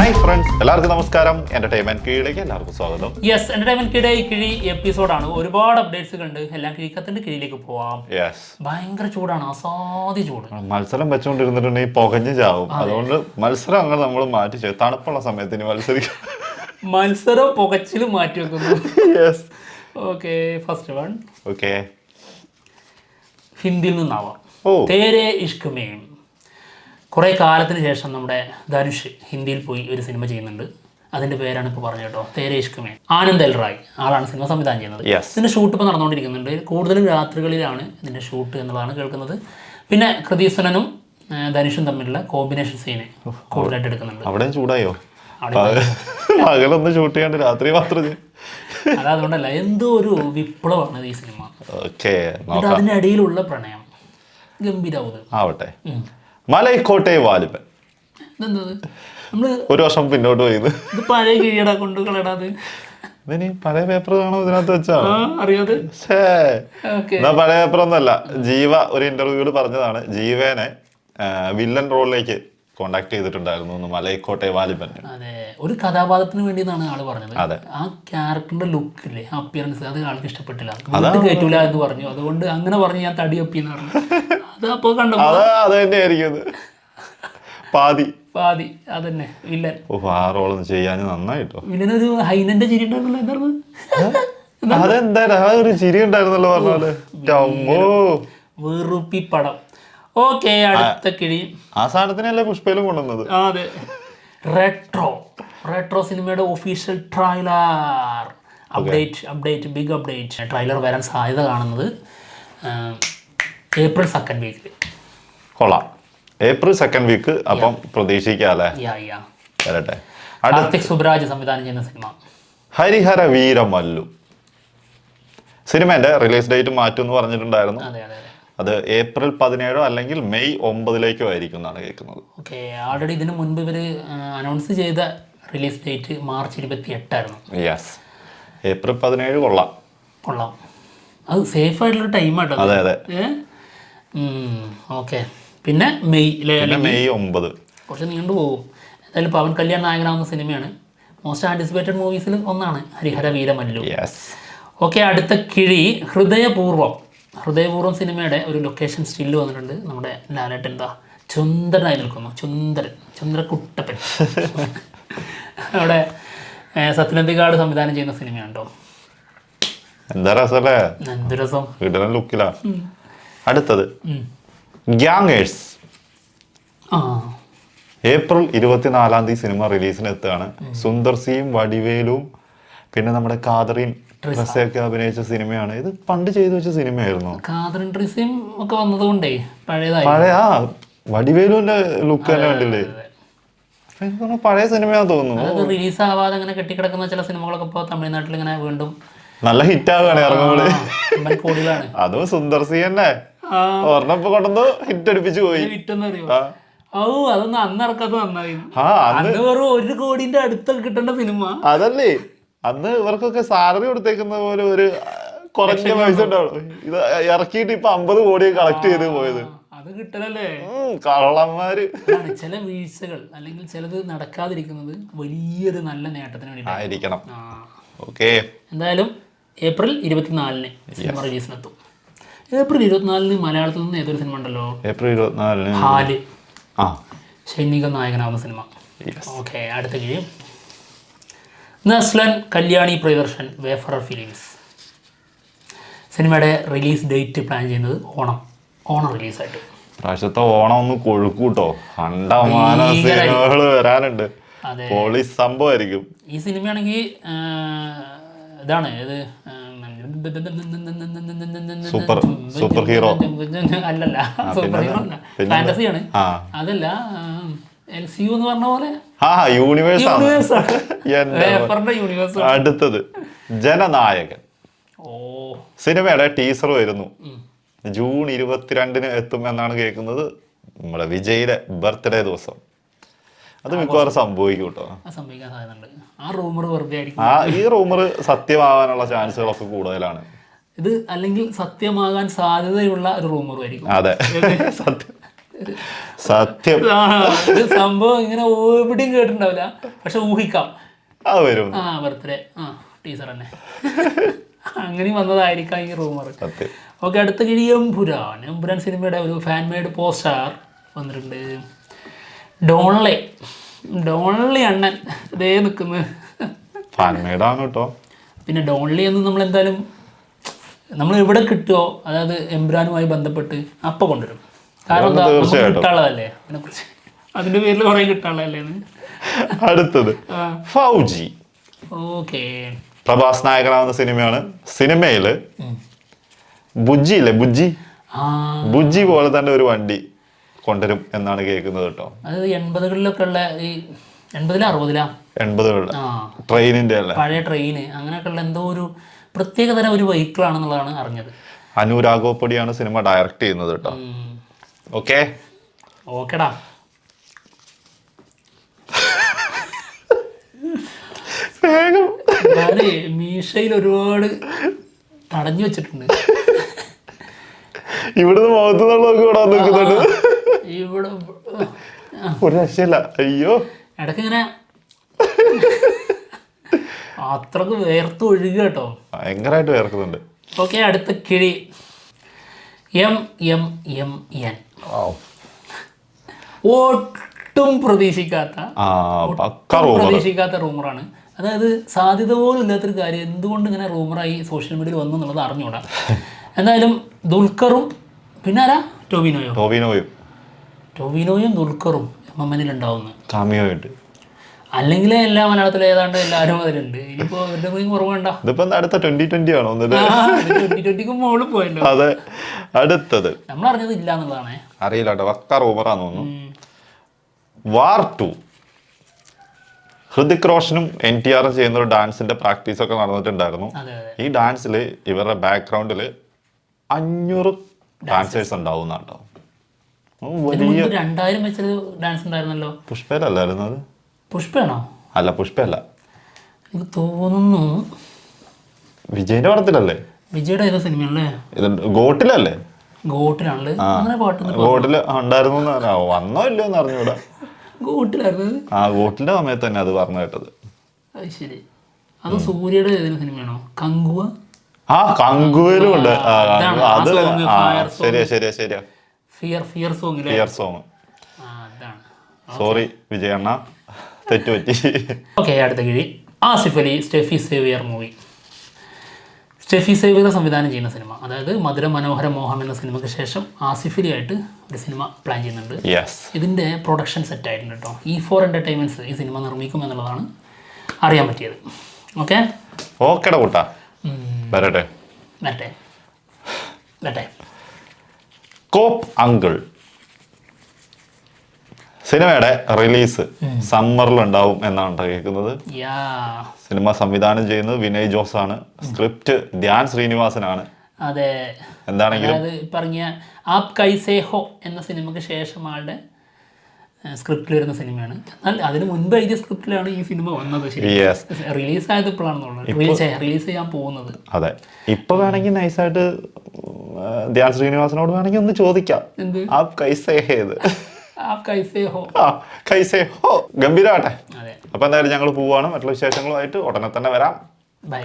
Hi friends, എല്ലാവർക്കും നമസ്കാരം. Entertainment കീഴിലേക്ക് എല്ലാവർക്കും സ്വാഗതം. യെസ്, എന്റർടൈൻമെന്റ് കിഴി എപ്പിസോഡാണ്. ഒരുപാട് അപ്ഡേറ്റ്സ് ഉണ്ട്. എല്ലാം കിഴിക്കത്തിന്റെ കീഴിലേക്ക് പോവാം. ഭയങ്കര ചൂടാണ്, അസാധ്യ ചൂട്. മത്സരം വെച്ചുകൊണ്ടിരുന്നിട്ടുണ്ടെങ്കിൽ പുകഞ്ഞു ചാവും. അതുകൊണ്ട് മത്സരം അങ്ങനെ നമ്മൾ മാറ്റി തണുപ്പുള്ള സമയത്തിന് മത്സരിക്കും. മത്സരം പുകച്ചില് മാറ്റി വെക്കുന്നു. ഓക്കെ, ഫസ്റ്റ് വൺ ഹിന്ദിയിൽ നിന്നാവാം. തേരെ ഇഷ്ക് മേ. കുറേ കാലത്തിന് ശേഷം നമ്മുടെ ധനുഷ് ഹിന്ദിയിൽ പോയി ഒരു സിനിമ ചെയ്യുന്നുണ്ട്. അതിൻ്റെ പേരാണ് ഇപ്പോൾ പറഞ്ഞു കേട്ടോ, തേരെ ഇഷ്ക് മേ. ആനന്ദ് എൽ റായ് ആളാണ് സിനിമ സംവിധാനം ചെയ്യുന്നത്. ഇതിൻ്റെ ഷൂട്ട് ഇപ്പോൾ നടന്നുകൊണ്ടിരിക്കുന്നുണ്ട്. കൂടുതലും രാത്രികളിലാണ് ഇതിൻ്റെ ഷൂട്ട് എന്നുള്ളതാണ് കേൾക്കുന്നത്. പിന്നെ കൃതി സുനനും ധനുഷും തമ്മിലുള്ള കോമ്പിനേഷൻ സീന് കൂടുതലായിട്ട് എടുക്കുന്നുണ്ട്. അവിടെ ചൂടായോ? പകലൊന്നും ഷൂട്ട് ചെയ്യാണ്ട് രാത്രി മാത്രം. അതുകൊണ്ടല്ല, എന്തോ ഒരു വിപ്ലവമാണ് ഈ സിനിമ. അതിനിടയിലുള്ള പ്രണയം ഗംഭീരാവുന്നത് ആവട്ടെ. മലൈക്കോട്ടെ വാലിബൻ. നമ്മള് ഒരു വർഷം പിന്നോട്ട് പോയത്. ഇത് പഴയ കിഴിയടാ, കൊണ്ട് കളടാത്. പഴയ പേപ്പർ കാണോ ഇതിനകത്ത് വെച്ചാ അറിയാതെ? പഴയ പേപ്പർ ഒന്നല്ല. ജീവ ഒരു ഇന്റർവ്യൂവിൽ പറഞ്ഞതാണ് ജീവനെ വില്ലൻ റോളിലേക്ക് കോണ്ടാക്ട് ചെയ്തിട്ടുണ്ടായിരുന്നു മലൈക്കോട്ടെ വാലിബൻ. അതെ, ഒരു കഥാപാത്രത്തിന് വേണ്ടി എന്നാണ് ആള് പറഞ്ഞത്. ആ ക്യാരക്ടറിന്റെ ലുക്ക് ഇല്ലേ, അപ്പിയറൻസ്, അത് ആൾക്ക് ഇഷ്ടപ്പെട്ടില്ല. വീട്ടിൽ കയറ്റൂല എന്ന് പറഞ്ഞു. അതുകൊണ്ട് അങ്ങനെ പറഞ്ഞ് ഞാൻ തടി ഒപ്പിന്ന് പറഞ്ഞു. അത് അപ്പൊ കണ്ടു. അത് തന്നെയായിരിക്കും പാതി അതന്നെ വില്ലൻ. ആ റോളൊന്നും ചെയ്യാൻ നന്നായിട്ടോ. വില്ലനൊരു ഹൈനന്റെ ചിരി ഉണ്ടായിരുന്നല്ലോ. എന്തായിരുന്നു അതെന്താ ഒരു ചിരി ഉണ്ടായിരുന്നല്ലോ പറഞ്ഞാല്. വെറുപ്പി പടം. ഓക്കെ, അടുത്ത കിഴി. ആ സാധനത്തിനല്ലേ പുഷ്പയിലും കൊണ്ടുവന്നത്. അതെ, റെട്രോ സിനിമയുടെ official trailer update big update. Trailer വരാൻ സാധ്യത കാണുന്നത് ഏപ്രിൽ 2nd വീക്കിൽ. കൊള്ളാം, ഏപ്രിൽ 2nd വീക്ക്. അപ്പം പ്രതീക്ഷിക്കാല്ലേ. വരട്ടെ. കാർത്തിക് സുബ്രാജ് സംവിധാനം ചെയ്യുന്ന സിനിമ ഹരിഹര വീരമല്ലു. സിനിമേന്റെ റിലീസ് ഡേറ്റ് മാറ്റും എന്ന് പറഞ്ഞിട്ടുണ്ടായിരുന്നു. അത് ഏപ്രിൽ 17 അല്ലെങ്കിൽ മെയ് 9 ആയിരിക്കും എന്നാണ് കേൾക്കുന്നത്. ഓക്കെ, ആൾറെഡി ഇതിനു മുൻപ് ഇവർ അനൗൺസ് ചെയ്ത റിലീസ് ഡേറ്റ് മാർച്ച് 28 ആയിരുന്നു. ഏപ്രിൽ 17 കൊള്ളാം. അത് സേഫ് ആയിട്ടുള്ള ടൈമാട്ടോ. അതെ. ഓക്കെ, പിന്നെ മെയ് 9 കുറച്ച് നീണ്ടു പോകും. എന്തായാലും പവൻ കല്യാൺ നായകനാവുന്ന സിനിമയാണ്. മോസ്റ്റ് ആൻറ്റിസിപ്പേറ്റഡ് മൂവീസിൽ ഒന്നാണ് ഹരിഹര വീരമല്ലു. ഓക്കെ, അടുത്ത കിഴി ഹൃദയപൂർവ്വം സിനിമയുടെ ഒരു ലൊക്കേഷൻ സ്റ്റില്ല് വന്നിട്ടുണ്ട്. നമ്മുടെ ലാലേട്ടൻ എന്താ ചുന്ദരനായി നിൽക്കുന്നു. ചുന്ദരക്കുട്ടപ്പൻ. അവിടെ സത്യനന്ദിക്കാട് സംവിധാനം ചെയ്യുന്ന സിനിമയാണ് കേട്ടോ. എന്ത് രസം. അടുത്തത് ഗ്യാങ്ങേഴ്സ്. ഏപ്രിൽ 24 സിനിമ റിലീസിന് എത്തുകയാണ്. സുന്ദർ സിയും വടിവേലും പിന്നെ നമ്മുടെ കാതറിൻ ട്രിസയൊക്കെ അഭിനയിച്ച സിനിമയാണ്. ഇത് പണ്ട് ചെയ്തു വെച്ച സിനിമയായിരുന്നു. കാതറിൻ ട്രിസയും ഒക്കെ വന്നതുകൊണ്ടേ പഴയ വടിവേലുവിന്റെ ലുക്ക് തന്നെ കണ്ടില്ലേ? പഴയ സിനിമയാന്ന് തോന്നുന്നു. റിലീസ് ആവാതെ അങ്ങനെ കെട്ടിക്കിടക്കുന്ന ചില സിനിമകളൊക്കെ ഇപ്പൊ തമിഴ്നാട്ടിൽ ഇങ്ങനെ വീണ്ടും നല്ല ഹിറ്റ് ആവുകയാണ് ഇറങ്ങുമ്പോഴേ. അതും സുന്ദർ സി തന്നെ ഒരെണ്ണപ്പൊ കൊണ്ടു ഹിറ്റ് അടിപ്പിച്ചു പോയി. അതൊന്നും അന്ന് ഇറക്കാത്ത നന്നായി. അന്ന് വെറും 1 കോടിന്റെ അടുത്ത് കിട്ടേണ്ട സിനിമ. അതല്ലേ, അന്ന് ഇവർക്കൊക്കെ സാലറി കൊടുത്തേക്കുന്ന പോലെ ഒരു കുറഞ്ഞ പൈസ ഉണ്ടാവും. ഇത് ഇറക്കിയിട്ട് ഇപ്പൊ 50 കോടി കളക്ട് ചെയ്ത് പോയത്. അത് കിട്ടലല്ലേ കള്ളന്മാര്. ചില വീഴ്ചകൾ അല്ലെങ്കിൽ ചിലത് നടക്കാതിരിക്കുന്നത് വലിയൊരു നല്ല നേട്ടത്തിന് വേണ്ടിയിട്ടായിരിക്കണം. എന്തായാലും ഏപ്രിൽ 24 സിനിമ റിലീസിനെത്തും. ഏപ്രിൽ 24 മലയാളത്തിൽ നിന്ന് ഏതൊരു സിനിമ ഉണ്ടല്ലോ, ഏപ്രിൽ 24 ഹാല്. സൈനിക നായകനാവുന്ന സിനിമ. ഓക്കെ, അടുത്ത കിഴി നസ്ലൻ കല്യാണി പ്രിയദർശൻ വേഫറർ ഫിലിംസ്. സിനിമയുടെ റിലീസ് ഡേറ്റ് പ്ലാൻ ചെയ്യുന്നത് ഓണം റിലീസായിട്ട്. പ്രാവശ്യത്തെ ഓണം ഒന്ന് കൊഴുക്കൂട്ടോ. സിനിമകൾ വരാനുണ്ട്. പോലീസ് സംഭവമായിരിക്കും ഈ സിനിമയാണെങ്കിൽ. ഇതാണ് ഏത് സൂപ്പർ ഹീറോ അല്ലല്ല, സൂപ്പർ ഹീറോ അല്ല, ഫാന്റസിയാണ്. അതല്ല, LCU എന്ന് പറഞ്ഞ പോലെ യൂണിവേഴ്സ്. അടുത്തത് ജനനായകൻ. സിനിമയുടെ ടീസർ വരുന്നു. ജൂൺ 22 എത്തും എന്നാണ് കേൾക്കുന്നത്. നമ്മുടെ വിജയുടെ ബർത്ത്ഡേ ദിവസം. അത് മിക്കവാറും സംഭവിക്കും കേട്ടോ. ഈ റൂമർ സത്യമാവാനുള്ള ചാൻസുകളൊക്കെ കൂടുതലാണ്. ഇത് അല്ലെങ്കിൽ സത്യമാകാൻ സാധ്യതയുള്ള ഒരു റൂമറും ആയിരിക്കും. അതെ, സത്യം. സത്യം ഇത് സംഭവം ഇങ്ങനെ എവിടെയും കേട്ടിട്ടുണ്ടാവില്ല, പക്ഷെ ഊഹിക്കാം. അത് വരും. ബർത്ത്ഡേ ടീച്ചർ തന്നെ അങ്ങനെ വന്നതായിരിക്കാം ഈ റൂമർ. സത്യം. ഓക്കെ, അടുത്ത കിഴി എമ്പുരാൻ. എമ്പുരാൻ സിനിമയുടെ ഒരു ഫാൻ മെയ്ഡ് പോസ്റ്റർ വന്നിട്ടുണ്ട്. ഡോൺലി അണ്ണൻ ഇതേ നിൽക്കുന്നത്. ഫാൻ മെയ്ഡാണ് കേട്ടോ. പിന്നെ ഡോൺലി എന്ന് നമ്മൾ എന്തായാലും നമ്മൾ എവിടെ കിട്ടുമോ, അതായത് എംബ്രാനുമായി ബന്ധപ്പെട്ട് അപ്പം കൊണ്ടുവരും. കാരണം എന്താ, നമുക്ക് കിട്ടാനുള്ളതല്ലേ അതിനെക്കുറിച്ച്, അതിൻ്റെ പേരിൽ കുറേ കിട്ടാനുള്ളതല്ലേ. അടുത്തത് ഫൗജി. ഓക്കെ, പ്രഭാസ് നായകനാവുന്ന സിനിമയാണ്. സിനിമയില് ബുജ്ജി ഇല്ലേ, ബുജ്ജി പോലെ തന്നെ ഒരു വണ്ടി കൊണ്ടുവരും എന്നാണ് കേൾക്കുന്നത് കേട്ടോ. അത് 80കളിലൊക്കെ ഉള്ള ഈ 80കളിലെ ട്രെയിനിന്റെ അല്ലേ, പഴയ ട്രെയിന് അങ്ങനെയൊക്കെ ഉള്ള എന്തോ ഒരു പ്രത്യേകതരം ഒരു വെഹിക്കിൾ ആണെന്നുള്ളതാണ് അറിഞ്ഞത്. അനുരാഗോപ്പടിയാണ് സിനിമ ഡയറക്റ്റ് ചെയ്യുന്നത് കേട്ടോ. ഓക്കെടാ. ഞാന് മീശയിൽ ഒരുപാട് തടഞ്ഞു വെച്ചിട്ടുണ്ട്. ഇവിടുന്ന് മുഖത്ത് ഇവിടെ ഒരു രക്ഷയില്ല. അയ്യോ, ഇടയ്ക്ക് ഇങ്ങനെ അത്രക്ക് വേർത്ത് ഒഴുകുക കേട്ടോ, ഭയങ്കരമായിട്ട് വേർക്കുന്നുണ്ട്. ഓക്കെ, അടുത്ത കിഴി MMMN. ഒട്ടും പ്രതീക്ഷിക്കാത്ത റൂമറാണ്. അതായത് സാധ്യത പോലും ഇല്ലാത്തൊരു കാര്യം എന്തുകൊണ്ട് ഇങ്ങനെ റൂമറായി സോഷ്യൽ മീഡിയയിൽ വന്നു എന്നുള്ളത് അറിഞ്ഞൂടാ. എന്തായാലും ദുൽഖറും പിന്നെ ആരാ, ടൊവിനോയും ദുൽഖറും MMN ഉണ്ടാവുന്നു കാമിയോയിട്ട്. അല്ലെങ്കിൽ എല്ലാ മലയാളത്തിലെ ഏതാണ്ട് എല്ലാവരും അതിലുണ്ട്. ഇനിയിപ്പോ ഇവരുടെ കുറവുണ്ട. ഇതിപ്പോ അടുത്ത 2020 ആണോ? 2020 മുകളിൽ പോയല്ലോ. അതെ. അടുത്തത് നമ്മൾ അറിഞ്ഞത് ഇല്ല എന്നുള്ളതാണ്. അറിയില്ല കേട്ടോ, വക്ക റൂമറാന്ന് തോന്നുന്നു. വാർ 2. ഹൃതിക് റോഷനും NTR ചെയ്യുന്ന ഒരു ഡാൻസിന്റെ പ്രാക്ടീസ് ഒക്കെ നടന്നിട്ടുണ്ടായിരുന്നു. ഈ ഡാൻസിൽ ഇവരുടെ ബാക്ക്ഗ്രൗണ്ടിൽ 500 ഡാൻസേഴ്സ് ഉണ്ടാവും കേട്ടോ. 2000 വെച്ചൊരു ഡാൻസ് ഉണ്ടായിരുന്നല്ലോ. പുഷ്പയിലല്ലായിരുന്നു അത്? പുഷ്പയാണോ? അല്ല, പുഷ്പയല്ല, എനിക്ക് തോന്നുന്നു വിജയന്റെ പടത്തിലല്ലേ. വിജയുടെ ഏതോ സിനിമയല്ലേ ഇത്? ഗോട്ടിലല്ലേ? ഗോട്ടിലാണല്ലേ അങ്ങനെ പാട്ട് ഗോട്ടില് ഉണ്ടായിരുന്നു. വന്നോ ഇല്ലയോ എന്ന് അറിഞ്ഞൂടാ. ഗോട്ടിലായിരുന്നു. ഗോട്ടിന്റെ സമയത്ത് തന്നെ അത് പറഞ്ഞു കേട്ടത്. അത് ശരി. അത് സൂര്യയുടെ ഏതെങ്കിലും സിനിമയാണോ? കങ്കുവ. കങ്കുവിലും ഉണ്ട് അത്. ശരിയാ. Fear song. സോറി വിജയണ്ണ, തെറ്റുപറ്റി. ഓക്കെ, അടുത്ത കിഴി ആസിഫ് അലി സ്റ്റെഫി സേവിയർ മൂവി. സ്റ്റെഫി സേവിയർ സംവിധാനം ചെയ്യുന്ന സിനിമ, അതായത് മധുര മനോഹര മോഹം എന്ന സിനിമയ്ക്ക് ശേഷം ആസിഫ് അലി ആയിട്ട് ഒരു സിനിമ പ്ലാൻ ചെയ്യുന്നുണ്ട്. ഇതിൻ്റെ പ്രൊഡക്ഷൻ സെറ്റ് ആയിട്ടുണ്ട് കേട്ടോ. E4 Entertainments ഈ സിനിമ നിർമ്മിക്കും എന്നുള്ളതാണ് അറിയാൻ പറ്റിയത്. ഓക്കെടാ കൂട്ടാ, വരട്ടെ. കോപ്പ് അങ്കിൾ സിനിമയുടെ റിലീസ് സമ്മറിൽ ഉണ്ടാവും എന്നാണ് കേൾക്കുന്നത്. സിനിമ സംവിധാനം ചെയ്യുന്നത് വിനയ് ജോസ് ആണ്. സ്ക്രിപ്റ്റ് ധ്യാൻ ശ്രീനിവാസനാണ്. അതെ, എന്താണെങ്കിലും പറഞ്ഞ ആപ് കൈസേ ഹോ എന്ന സിനിമയ്ക്ക് ശേഷം ആളുടെ സ്ക്രിപ്റ്റിൽ വരുന്ന സിനിമയാണ്. എന്നാൽ അതിന് മുൻപ് എഴുതിയ സ്ക്രിപ്റ്റിലാണ് ഈ സിനിമ വന്നത്. റിലീസ് ആയത് ഇപ്പോഴാണെന്നുള്ളത്, റിലീസ് ചെയ്യാൻ പോകുന്നത്. അതെ, ഇപ്പൊ വേണമെങ്കിൽ നൈസായിട്ട് ധ്യാൻ ശ്രീനിവാസനോട് വേണമെങ്കിൽ ഒന്ന് ചോദിക്കാം, ആപ് കൈസേ ഹോ ഗംഭീരമാട്ടെ. അപ്പൊ എന്തായാലും ഞങ്ങൾ പോവാണ്. മറ്റുള്ള വിശേഷങ്ങളുമായിട്ട് ഉടനെ തന്നെ വരാം. ബൈ.